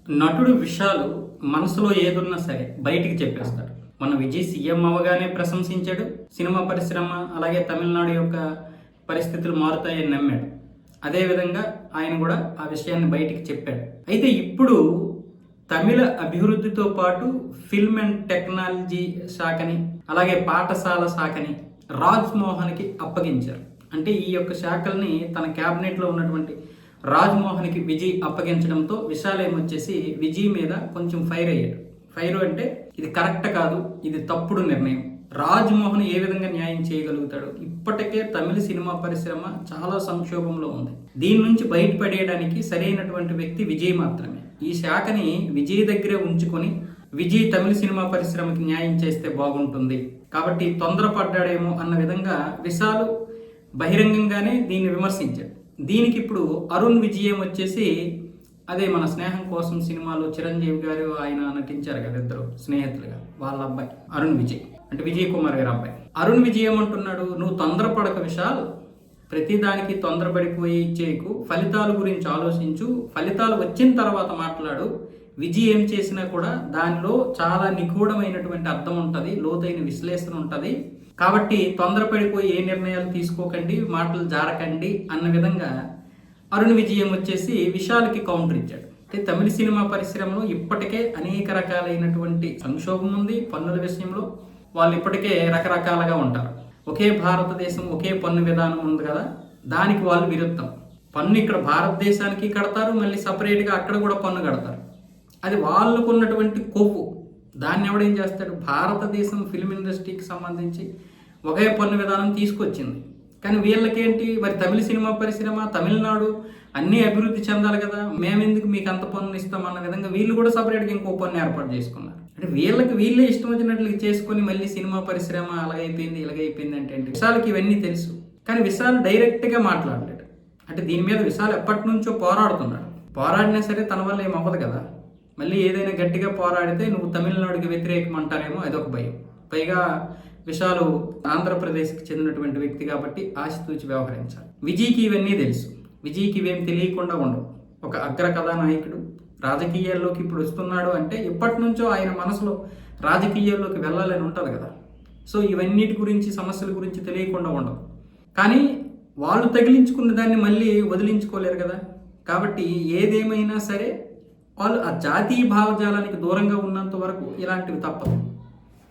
నటుడు విషయాలు మనసులో ఏదున్నా సరే బయటికి చెప్పేస్తాడు. మన విజయ్ సీఎం అవగానే ప్రశంసించాడు. సినిమా పరిశ్రమ అలాగే తమిళనాడు యొక్క పరిస్థితులు మారుతాయని నమ్మాడు. అదేవిధంగా ఆయన కూడా ఆ విషయాన్ని బయటికి చెప్పాడు. అయితే ఇప్పుడు తమిళ అభివృద్ధితో పాటు ఫిల్మ్ అండ్ టెక్నాలజీ శాఖని అలాగే పాఠశాల శాఖని రాజ్ మోహన్కి అప్పగించారు. అంటే ఈ యొక్క శాఖల్ని తన క్యాబినెట్లో ఉన్నటువంటి రాజ్ మోహన్కి విజయ్ అప్పగించడంతో విశాల్ ఏమొచ్చేసి విజయ్ మీద కొంచెం ఫైర్ అయ్యాడు. ఫైర్ అంటే ఇది కరెక్ట్ కాదు, ఇది తప్పుడు నిర్ణయం, రాజ్ మోహన్ ఏ విధంగా న్యాయం చేయగలుగుతాడు? ఇప్పటికే తమిళ సినిమా పరిశ్రమ చాలా సంక్షోభంలో ఉంది. దీని నుంచి బయటపడేయడానికి సరైనటువంటి వ్యక్తి విజయ్ మాత్రమే. ఈ శాఖని విజయ్ దగ్గరే ఉంచుకొని విజయ్ తమిళ సినిమా పరిశ్రమకి న్యాయం చేస్తే బాగుంటుంది, కాబట్టి తొందరపడ్డాడేమో అన్న విధంగా విశాల్ బహిరంగంగానే దీన్ని విమర్శించాడు. దీనికి ఇప్పుడు అరుణ్ విజయం వచ్చేసి అదే మన స్నేహం కోసం సినిమాలో చిరంజీవి గారు ఆయన నటించారు కదా, ఇద్దరు స్నేహితులుగా, వాళ్ళ అబ్బాయి అరుణ్ విజయ్, అంటే విజయ్ కుమార్ గారి అబ్బాయి. అరుణ్ విజయ్ ఏమంటున్నాడు, నువ్వు తొందరపడక విశాల్, ప్రతిదానికి తొందరపడిపోయి చేయకు, ఫలితాల గురించి ఆలోచించు, ఫలితాలు వచ్చిన తర్వాత మాట్లాడు. విజయ్ ఏం చేసినా కూడా దానిలో చాలా నిగూఢమైనటువంటి అర్థం ఉంటుంది, లోతైన విశ్లేషణ ఉంటుంది, కాబట్టి తొందరపడిపోయి ఏ నిర్ణయాలు తీసుకోకండి, మాటలు జారకండి అన్న విధంగా అరుణ్ విజయం వచ్చేసి విశాల్కి కౌంటర్ ఇచ్చాడు. అంటే తమిళ సినిమా పరిశ్రమలో ఇప్పటికే అనేక రకాలైనటువంటి సంక్షోభం ఉంది. పన్నుల విషయంలో వాళ్ళు ఇప్పటికే రకరకాలుగా ఉంటారు. ఒకే భారతదేశం, ఒకే పన్ను విధానం ఉంది కదా, దానికి వాళ్ళు విరుద్ధం. పన్ను ఇక్కడ భారతదేశానికి కడతారు, మళ్ళీ సపరేట్గా అక్కడ కూడా పన్ను కడతారు. అది వాళ్ళకు ఉన్నటువంటి కొవ్వు. దాన్ని ఎవడేం చేస్తాడు? భారతదేశం ఫిల్మ్ ఇండస్ట్రీకి సంబంధించి ఒకే పన్ను విధానం తీసుకొచ్చింది. కానీ వీళ్ళకేంటి, మరి తమిళ సినిమా పరిశ్రమ, తమిళనాడు అన్నీ అభివృద్ధి చెందాలి కదా, మేమెందుకు మీకు అంత పన్ను ఇస్తామన్న విధంగా వీళ్ళు కూడా సపరేట్గా ఇంకో పన్ను ఏర్పాటు చేసుకున్నారు. అంటే వీళ్ళే ఇష్టం వచ్చినట్లు చేసుకొని మళ్ళీ సినిమా పరిశ్రమ అలాగైపోయింది ఇలాగైపోయింది అంటే విశాల్కి ఇవన్నీ తెలుసు. కానీ విశాల్ డైరెక్ట్గా మాట్లాడలేడు. అంటే దీని మీద విశాల్ ఎప్పటి నుంచో పోరాడుతున్నాడు. పోరాడినా సరే తన వల్ల ఏం అవ్వదు కదా. మళ్ళీ ఏదైనా గట్టిగా పోరాడితే నువ్వు తమిళనాడుకి వ్యతిరేకం అంటారేమో, అదొక భయం. పైగా విశాల్ ఆంధ్రప్రదేశ్కి చెందినటువంటి వ్యక్తి కాబట్టి ఆచితూచి వ్యవహరించాలి. విజయ్కి ఇవన్నీ తెలుసు. విజయ్కి ఇవేం తెలియకుండా ఉండవు. ఒక అగ్ర కథానాయకుడు రాజకీయాల్లోకి ఇప్పుడు వస్తున్నాడు అంటే ఎప్పటి నుంచో ఆయన మనసులో రాజకీయాల్లోకి వెళ్ళాలని ఉంటుంది కదా. సో ఇవన్నిటి గురించి, సమస్యల గురించి తెలియకుండా ఉండవు. కానీ వాళ్ళు తగిలించుకున్న దాన్ని మళ్ళీ వదిలించుకోలేరు కదా. కాబట్టి ఏదేమైనా సరే వాళ్ళు ఆ జాతీయ భావజాలానికి దూరంగా ఉన్నంత వరకు ఇలాంటివి తప్పదు.